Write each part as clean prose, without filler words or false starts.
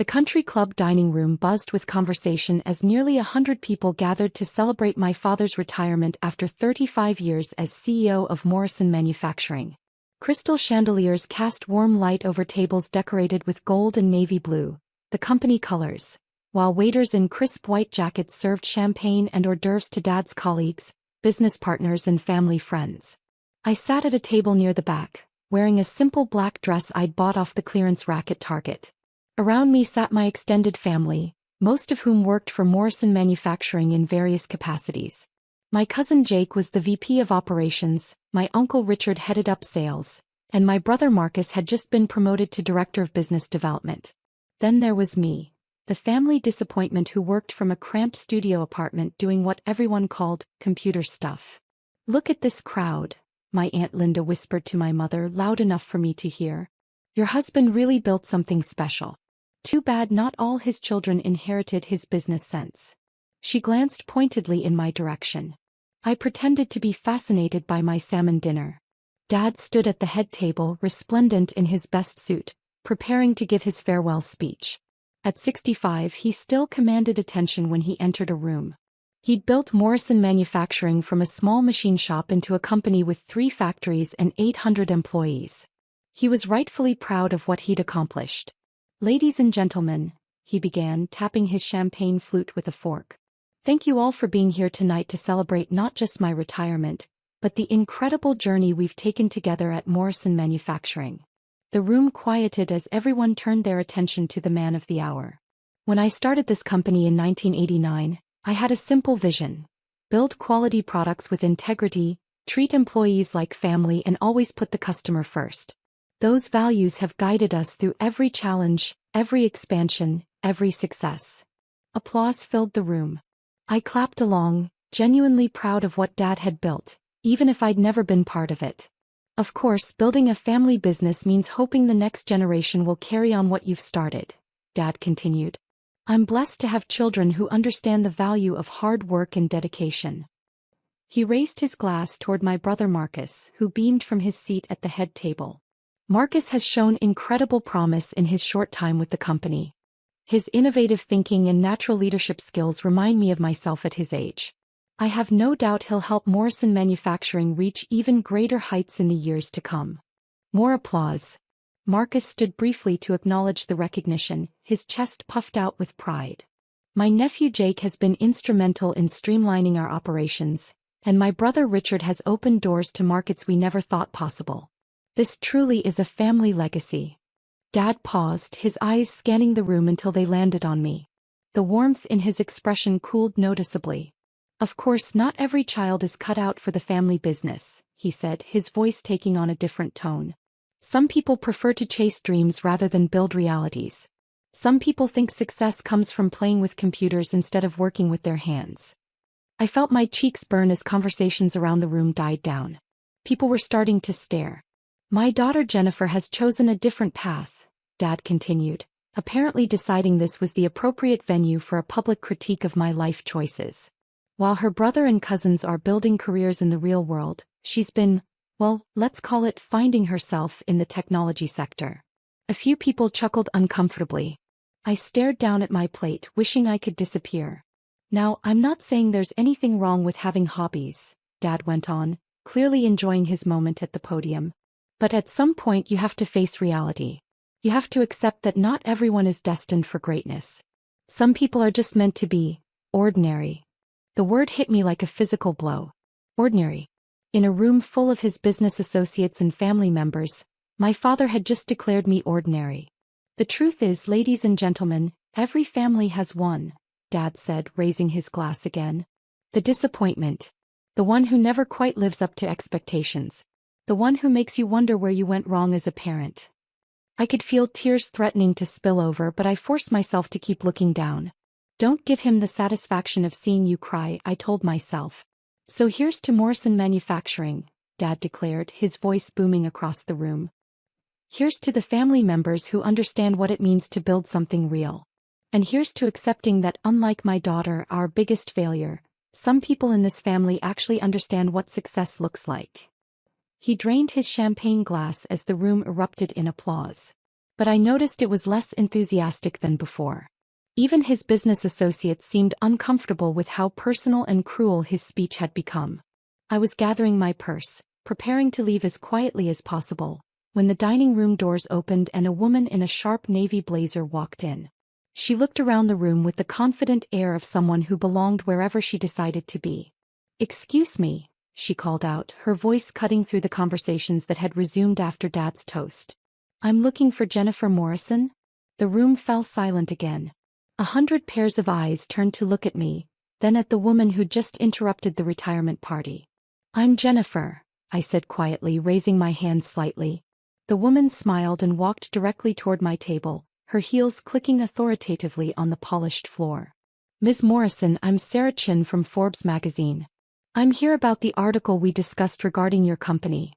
The country club dining room buzzed with conversation as nearly 100 people gathered to celebrate my father's retirement after 35 years as CEO of Morrison Manufacturing. Crystal chandeliers cast warm light over tables decorated with gold and navy blue, the company colors, while waiters in crisp white jackets served champagne and hors d'oeuvres to Dad's colleagues, business partners and family friends. I sat at a table near the back, wearing a simple black dress I'd bought off the clearance rack at Target. Around me sat my extended family, most of whom worked for Morrison Manufacturing in various capacities. My cousin Jake was the VP of Operations, my uncle Richard headed up sales, and my brother Marcus had just been promoted to Director of Business Development. Then there was me, the family disappointment who worked from a cramped studio apartment doing what everyone called computer stuff. "Look at this crowd," my Aunt Linda whispered to my mother loud enough for me to hear. "Your husband really built something special. Too bad not all his children inherited his business sense." She glanced pointedly in my direction. I pretended to be fascinated by my salmon dinner. Dad stood at the head table, resplendent in his best suit, preparing to give his farewell speech. At 65, he still commanded attention when he entered a room. He'd built Morrison Manufacturing from a small machine shop into a company with 3 factories and 800 employees. He was rightfully proud of what he'd accomplished. "Ladies and gentlemen," he began, tapping his champagne flute with a fork. "Thank you all for being here tonight to celebrate not just my retirement, but the incredible journey we've taken together at Morrison Manufacturing." The room quieted as everyone turned their attention to the man of the hour. When I started this company in 1989, I had a simple vision: build quality products with integrity, treat employees like family, and always put the customer first. Those values have guided us through every challenge, every expansion, every success. Applause filled the room. I clapped along, genuinely proud of what Dad had built, even if I'd never been part of it. "Of course, building a family business means hoping the next generation will carry on what you've started," Dad continued. "I'm blessed to have children who understand the value of hard work and dedication." He raised his glass toward my brother Marcus, who beamed from his seat at the head table. "Marcus has shown incredible promise in his short time with the company. His innovative thinking and natural leadership skills remind me of myself at his age. I have no doubt he'll help Morrison Manufacturing reach even greater heights in the years to come." More applause. Marcus stood briefly to acknowledge the recognition, his chest puffed out with pride. "My nephew Jake has been instrumental in streamlining our operations, and my brother Richard has opened doors to markets we never thought possible. This truly is a family legacy." Dad paused, his eyes scanning the room until they landed on me. The warmth in his expression cooled noticeably. "Of course, not every child is cut out for the family business," he said, his voice taking on a different tone. "Some people prefer to chase dreams rather than build realities. Some people think success comes from playing with computers instead of working with their hands." I felt my cheeks burn as conversations around the room died down. People were starting to stare. "My daughter Jennifer has chosen a different path," Dad continued, apparently deciding this was the appropriate venue for a public critique of my life choices. "While her brother and cousins are building careers in the real world, she's been, well, let's call it finding herself in the technology sector." A few people chuckled uncomfortably. I stared down at my plate, wishing I could disappear. "Now, I'm not saying there's anything wrong with having hobbies," Dad went on, clearly enjoying his moment at the podium. "But at some point you have to face reality. You have to accept that not everyone is destined for greatness. Some people are just meant to be ordinary." The word hit me like a physical blow. Ordinary. In a room full of his business associates and family members, my father had just declared me ordinary. "The truth is, ladies and gentlemen, every family has one," Dad said, raising his glass again. "The disappointment. The one who never quite lives up to expectations. The one who makes you wonder where you went wrong as a parent." I could feel tears threatening to spill over, but I forced myself to keep looking down. "Don't give him the satisfaction of seeing you cry," I told myself. "So here's to Morrison Manufacturing," Dad declared, his voice booming across the room. "Here's to the family members who understand what it means to build something real. And here's to accepting that unlike my daughter, our biggest failure, some people in this family actually understand what success looks like." He drained his champagne glass as the room erupted in applause. but I noticed it was less enthusiastic than before. Even his business associates seemed uncomfortable with how personal and cruel his speech had become. I was gathering my purse, preparing to leave as quietly as possible, when the dining room doors opened and a woman in a sharp navy blazer walked in. She looked around the room with the confident air of someone who belonged wherever she decided to be. "Excuse me," she called out, her voice cutting through the conversations that had resumed after Dad's toast. "I'm looking for Jennifer Morrison?" The room fell silent again. 100 pairs of eyes turned to look at me, then at the woman who'd just interrupted the retirement party. "I'm Jennifer," I said quietly, raising my hand slightly. The woman smiled and walked directly toward my table, her heels clicking authoritatively on the polished floor. "Ms. Morrison, I'm Sarah Chin from Forbes magazine. I'm here about the article we discussed regarding your company."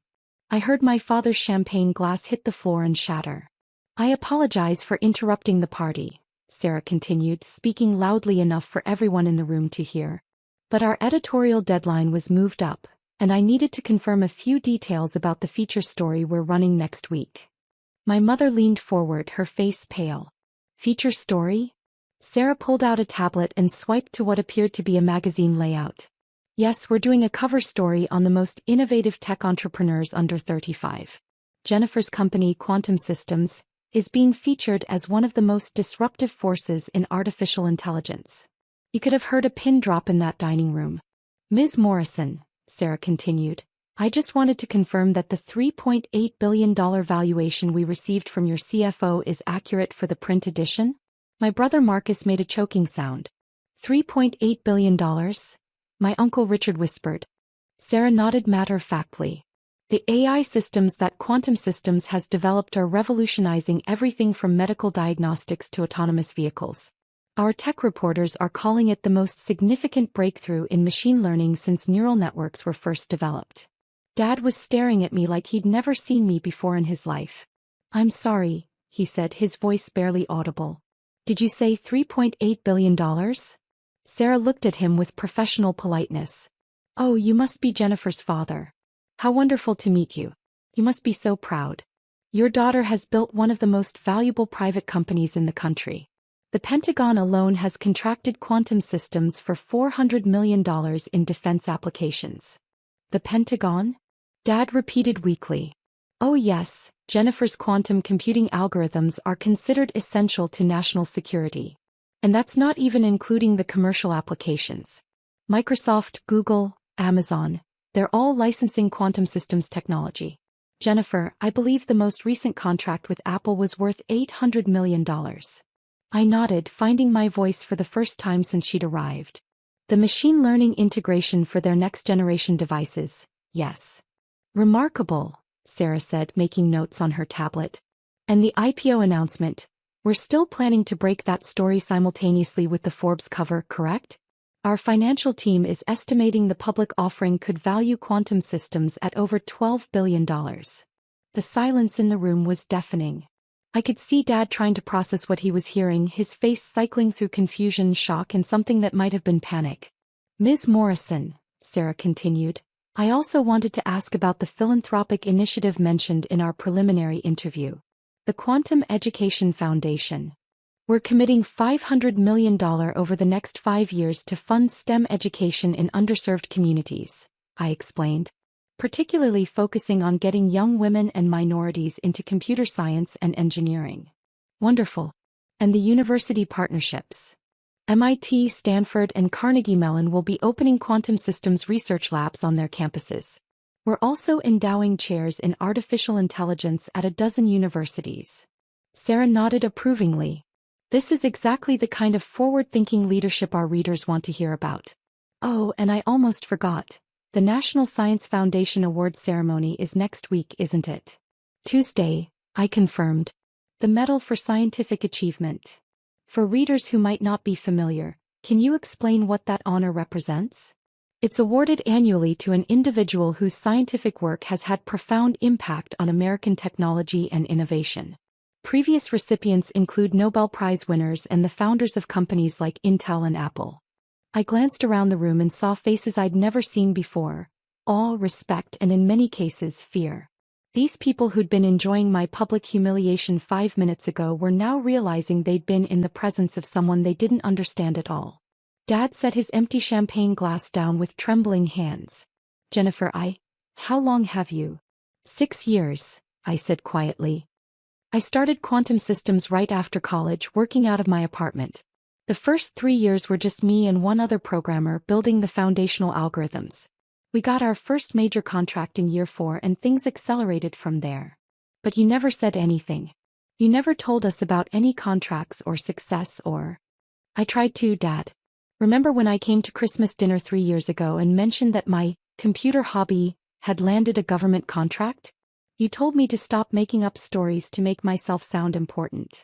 I heard my father's champagne glass hit the floor and shatter. "I apologize for interrupting the party," Sarah continued, speaking loudly enough for everyone in the room to hear. "But our editorial deadline was moved up, and I needed to confirm a few details about the feature story we're running next week." My mother leaned forward, her face pale. "Feature story?" Sarah pulled out a tablet and swiped to what appeared to be a magazine layout. "Yes, we're doing a cover story on the most innovative tech entrepreneurs under 35. Jennifer's company, Quantum Systems, is being featured as one of the most disruptive forces in artificial intelligence." You could have heard a pin drop in that dining room. "Ms. Morrison," Sarah continued, "I just wanted to confirm that the $3.8 billion valuation we received from your CFO is accurate for the print edition." My brother Marcus made a choking sound. $3.8 billion? My Uncle Richard whispered. Sarah nodded matter-of-factly. "The AI systems that Quantum Systems has developed are revolutionizing everything from medical diagnostics to autonomous vehicles. Our tech reporters are calling it the most significant breakthrough in machine learning since neural networks were first developed." Dad was staring at me like he'd never seen me before in his life. "I'm sorry," he said, his voice barely audible. "Did you say $3.8 billion? Sarah looked at him with professional politeness. "Oh, you must be Jennifer's father. How wonderful to meet you. You must be so proud. Your daughter has built one of the most valuable private companies in the country. The Pentagon alone has contracted Quantum Systems for $400 million in defense applications." "The Pentagon?" Dad repeated weakly. "Oh yes, Jennifer's quantum computing algorithms are considered essential to national security. And that's not even including the commercial applications. Microsoft, Google, Amazon, they're all licensing Quantum Systems technology. Jennifer, I believe the most recent contract with Apple was worth $800 million. I nodded, finding my voice for the first time since she'd arrived. "The machine learning integration for their next-generation devices, yes." "Remarkable," Sarah said, making notes on her tablet. "And the IPO announcement, we're still planning to break that story simultaneously with the Forbes cover, correct? Our financial team is estimating the public offering could value Quantum Systems at over $12 billion. The silence in the room was deafening. I could see Dad trying to process what he was hearing, his face cycling through confusion, shock, and something that might have been panic. "Ms. Morrison," Sarah continued, "I also wanted to ask about the philanthropic initiative mentioned in our preliminary interview. The Quantum Education Foundation. We're committing $500 million over the next 5 years to fund STEM education in underserved communities," I explained, "particularly focusing on getting young women and minorities into computer science and engineering." "Wonderful. And the university partnerships? MIT, Stanford, and Carnegie Mellon will be opening Quantum Systems research labs on their campuses. We're also endowing chairs in artificial intelligence at a dozen universities." Sarah nodded approvingly. "This is exactly the kind of forward-thinking leadership our readers want to hear about. Oh, and I almost forgot. The National Science Foundation Award ceremony is next week, isn't it?" "Tuesday," I confirmed. "The Medal for Scientific Achievement. For readers who might not be familiar, can you explain what that honor represents?" "It's awarded annually to an individual whose scientific work has had profound impact on American technology and innovation. Previous recipients include Nobel Prize winners and the founders of companies like Intel and Apple." I glanced around the room and saw faces I'd never seen before: awe, respect, and in many cases, fear. These people who'd been enjoying my public humiliation 5 minutes ago were now realizing they'd been in the presence of someone they didn't understand at all. Dad set his empty champagne glass down with trembling hands. Jennifer, how long have you? 6 years, I said quietly. I started quantum systems right after college, working out of my apartment. The first 3 years were just me and one other programmer building the foundational algorithms. We got our first major contract in year 4 and things accelerated from there. But you never said anything. You never told us about any contracts or success or... I tried to, Dad. Remember when I came to Christmas dinner 3 years ago and mentioned that my computer hobby had landed a government contract? You told me to stop making up stories to make myself sound important.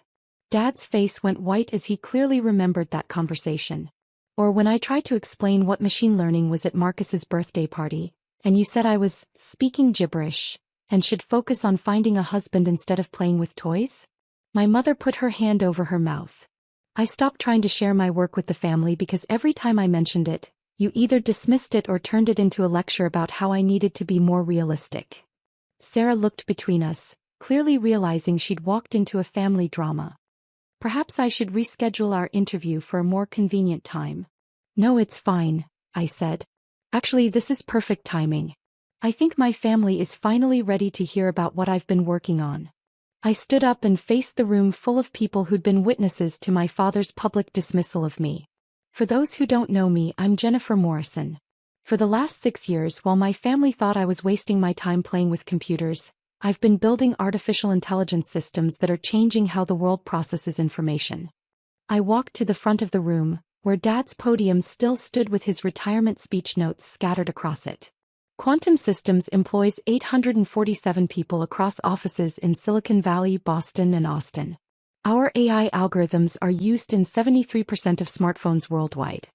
Dad's face went white as he clearly remembered that conversation. Or when I tried to explain what machine learning was at Marcus's birthday party, and you said I was speaking gibberish and should focus on finding a husband instead of playing with toys? My mother put her hand over her mouth. I stopped trying to share my work with the family because every time I mentioned it, you either dismissed it or turned it into a lecture about how I needed to be more realistic. Sarah looked between us, clearly realizing she'd walked into a family drama. Perhaps I should reschedule our interview for a more convenient time. No, it's fine, I said. Actually, this is perfect timing. I think my family is finally ready to hear about what I've been working on. I stood up and faced the room full of people who'd been witnesses to my father's public dismissal of me. For those who don't know me, I'm Jennifer Morrison. For the last 6 years, while my family thought I was wasting my time playing with computers, I've been building artificial intelligence systems that are changing how the world processes information. I walked to the front of the room, where Dad's podium still stood with his retirement speech notes scattered across it. Quantum Systems employs 847 people across offices in Silicon Valley, Boston, and Austin. Our AI algorithms are used in 73% of smartphones worldwide.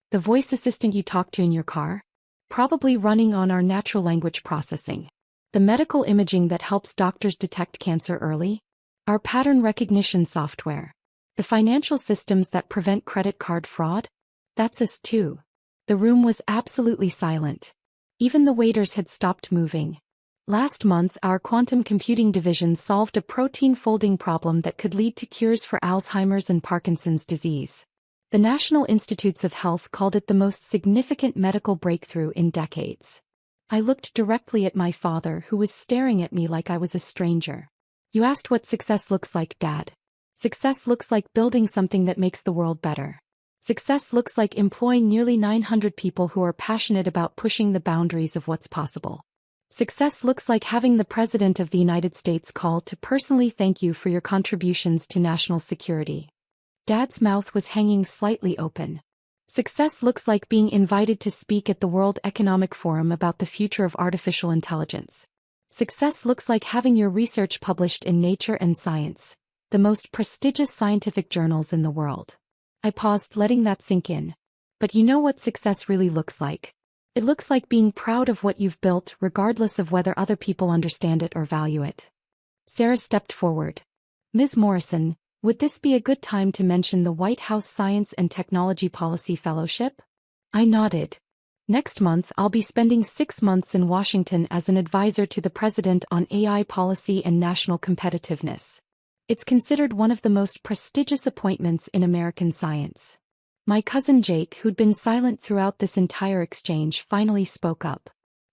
The voice assistant you talk to in your car? Probably running on our natural language processing. The medical imaging that helps doctors detect cancer early? Our pattern recognition software. The financial systems that prevent credit card fraud? That's us too. The room was absolutely silent. Even the waiters had stopped moving. Last month, our quantum computing division solved a protein folding problem that could lead to cures for Alzheimer's and Parkinson's disease. The National Institutes of Health called it the most significant medical breakthrough in decades. I looked directly at my father, who was staring at me like I was a stranger. You asked what success looks like, Dad. Success looks like building something that makes the world better. Success looks like employing nearly 900 people who are passionate about pushing the boundaries of what's possible. Success looks like having the President of the United States call to personally thank you for your contributions to national security. Dad's mouth was hanging slightly open. Success looks like being invited to speak at the World Economic Forum about the future of artificial intelligence. Success looks like having your research published in Nature and Science, the most prestigious scientific journals in the world. I paused, letting that sink in. But you know what success really looks like? It looks like being proud of what you've built, regardless of whether other people understand it or value it. Sarah stepped forward. Ms. Morrison, would this be a good time to mention the White House Science and Technology Policy Fellowship? I nodded. Next month, I'll be spending 6 months in Washington as an advisor to the President on AI policy and national competitiveness. It's considered one of the most prestigious appointments in American science. My cousin Jake, who'd been silent throughout this entire exchange, finally spoke up.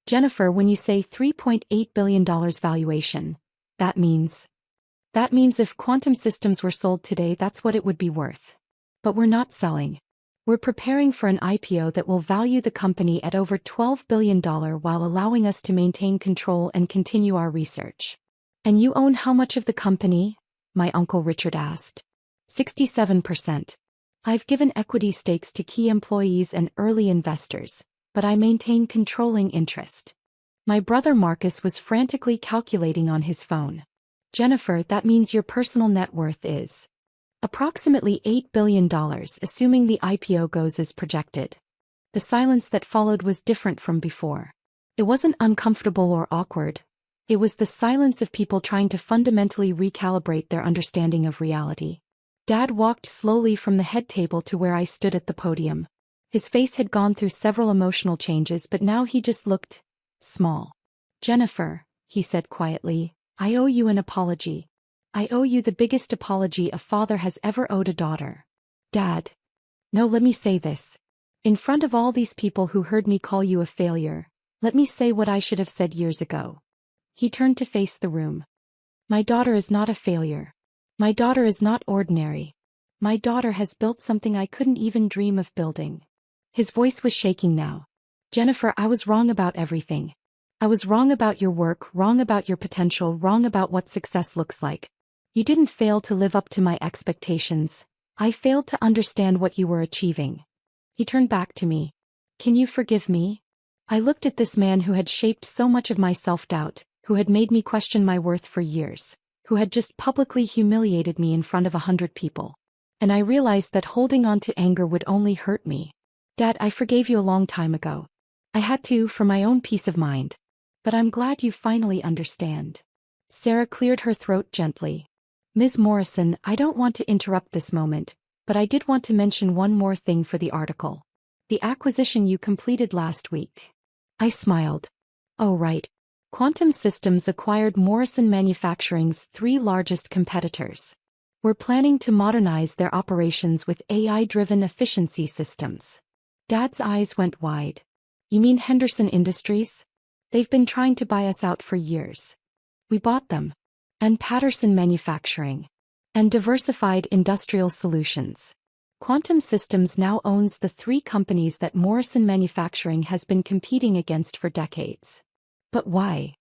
Jennifer, when you say $3.8 billion valuation, that means if quantum systems were sold today, that's what it would be worth. But we're not selling. We're preparing for an IPO that will value the company at over $12 billion while allowing us to maintain control and continue our research. And you own how much of the company? My Uncle Richard asked. 67%. I've given equity stakes to key employees and early investors, but I maintain controlling interest. My brother Marcus was frantically calculating on his phone. Jennifer, that means your personal net worth is approximately $8 billion, assuming the IPO goes as projected. The silence that followed was different from before. It wasn't uncomfortable or awkward. It was the silence of people trying to fundamentally recalibrate their understanding of reality. Dad walked slowly from the head table to where I stood at the podium. His face had gone through several emotional changes, but now he just looked small. Jennifer, he said quietly, I owe you an apology. I owe you the biggest apology a father has ever owed a daughter. Dad. No, let me say this. In front of all these people who heard me call you a failure, let me say what I should have said years ago. He turned to face the room. My daughter is not a failure. My daughter is not ordinary. My daughter has built something I couldn't even dream of building. His voice was shaking now. Jennifer, I was wrong about everything. I was wrong about your work, wrong about your potential, wrong about what success looks like. You didn't fail to live up to my expectations. I failed to understand what you were achieving. He turned back to me. Can you forgive me? I looked at this man who had shaped so much of my self-doubt, who had made me question my worth for years, who had just publicly humiliated me in front of 100 people. And I realized that holding on to anger would only hurt me. Dad, I forgave you a long time ago. I had to, for my own peace of mind. But I'm glad you finally understand. Sarah cleared her throat gently. Ms. Morrison, I don't want to interrupt this moment, but I did want to mention one more thing for the article. The acquisition you completed last week. I smiled. Oh right. Quantum Systems acquired Morrison Manufacturing's 3 largest competitors. We're planning to modernize their operations with AI-driven efficiency systems. Dad's eyes went wide. You mean Henderson Industries? They've been trying to buy us out for years. We bought them. And Patterson Manufacturing. And Diversified Industrial Solutions. Quantum Systems now owns the 3 companies that Morrison Manufacturing has been competing against for decades. But why?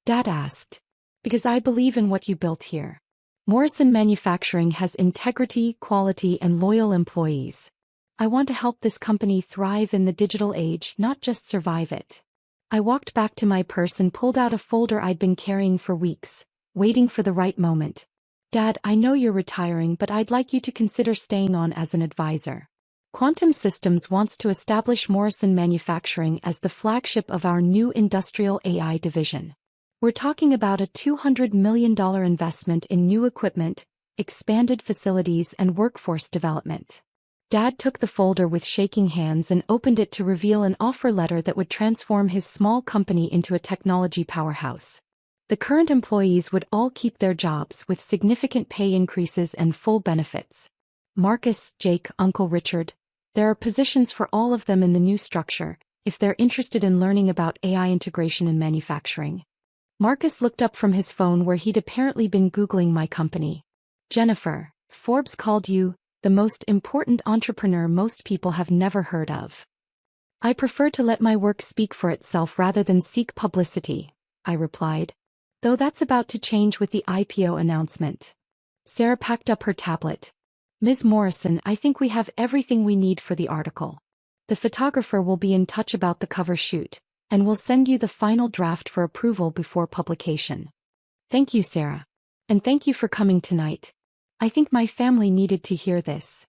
Dad asked. Because I believe in what you built here. Morrison Manufacturing has integrity, quality, and loyal employees. I want to help this company thrive in the digital age, not just survive it. I walked back to my purse and pulled out a folder I'd been carrying for weeks, waiting for the right moment. Dad, I know you're retiring, but I'd like you to consider staying on as an advisor. Quantum Systems wants to establish Morrison Manufacturing as the flagship of our new industrial AI division. We're talking about a $200 million investment in new equipment, expanded facilities, and workforce development. Dad took the folder with shaking hands and opened it to reveal an offer letter that would transform his small company into a technology powerhouse. The current employees would all keep their jobs with significant pay increases and full benefits. Marcus, Jake, Uncle Richard. There are positions for all of them in the new structure, if they're interested in learning about AI integration in manufacturing. Marcus looked up from his phone where he'd apparently been Googling my company. Jennifer, Forbes called you the most important entrepreneur most people have never heard of. I prefer to let my work speak for itself rather than seek publicity, I replied. Though that's about to change with the IPO announcement. Sarah packed up her tablet. Ms. Morrison, I think we have everything we need for the article. The photographer will be in touch about the cover shoot, and will send you the final draft for approval before publication. Thank you, Sarah. And thank you for coming tonight. I think my family needed to hear this.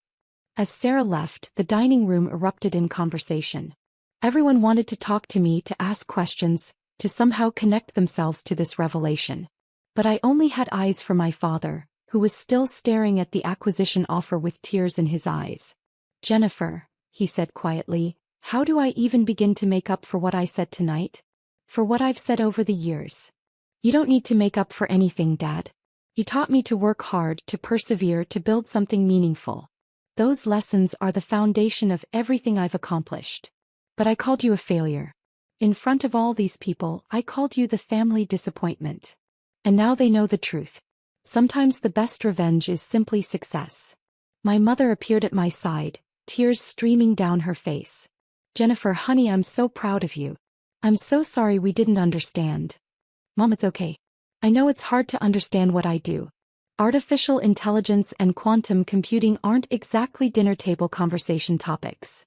As Sarah left, the dining room erupted in conversation. Everyone wanted to talk to me, to ask questions, to somehow connect themselves to this revelation. But I only had eyes for my father, who was still staring at the acquisition offer with tears in his eyes. Jennifer, he said quietly, how do I even begin to make up for what I said tonight? For what I've said over the years? You don't need to make up for anything, Dad. You taught me to work hard, to persevere, to build something meaningful. Those lessons are the foundation of everything I've accomplished. But I called you a failure. In front of all these people, I called you the family disappointment. And now they know the truth. Sometimes the best revenge is simply success. My mother appeared at my side, tears streaming down her face. Jennifer, honey, I'm so proud of you. I'm so sorry we didn't understand. Mom, it's okay. I know it's hard to understand what I do. Artificial intelligence and quantum computing aren't exactly dinner table conversation topics.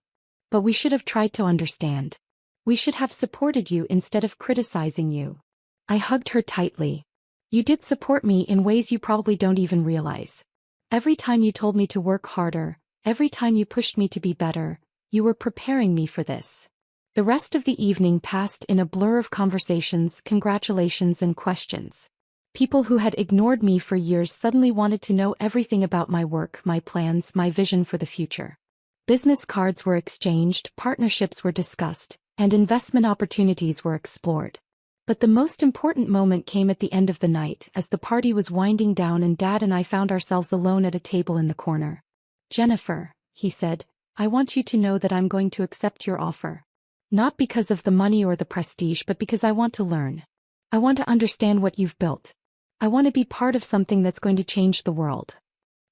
But we should have tried to understand. We should have supported you instead of criticizing you. I hugged her tightly. You did support me in ways you probably don't even realize. Every time you told me to work harder, every time you pushed me to be better, you were preparing me for this. The rest of the evening passed in a blur of conversations, congratulations, and questions. People who had ignored me for years suddenly wanted to know everything about my work, my plans, my vision for the future. Business cards were exchanged, partnerships were discussed, and investment opportunities were explored. But the most important moment came at the end of the night, as the party was winding down and Dad and I found ourselves alone at a table in the corner. "Jennifer," he said, "I want you to know that I'm going to accept your offer. Not because of the money or the prestige, but because I want to learn. I want to understand what you've built. I want to be part of something that's going to change the world.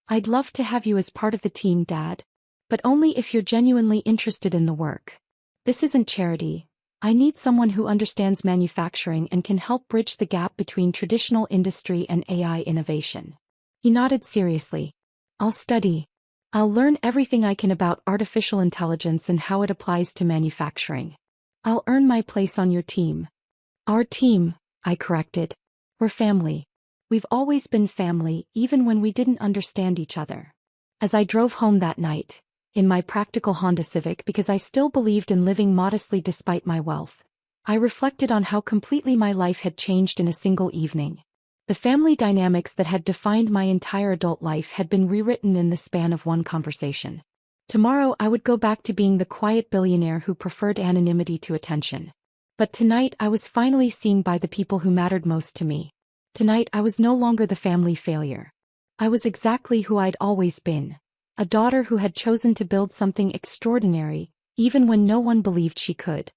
I'd love to have you as part of the team, Dad. But only if you're genuinely interested in the work. This isn't charity. I need someone who understands manufacturing and can help bridge the gap between traditional industry and AI innovation." He nodded seriously. "I'll study. I'll learn everything I can about artificial intelligence and how it applies to manufacturing. I'll earn my place on your team." "Our team," I corrected. "We're family. We've always been family, even when we didn't understand each other." As I drove home that night, in my practical Honda Civic because I still believed in living modestly despite my wealth, I reflected on how completely my life had changed in a single evening. The family dynamics that had defined my entire adult life had been rewritten in the span of one conversation. Tomorrow I would go back to being the quiet billionaire who preferred anonymity to attention. But tonight I was finally seen by the people who mattered most to me. Tonight I was no longer the family failure. I was exactly who I'd always been. A daughter who had chosen to build something extraordinary, even when no one believed she could.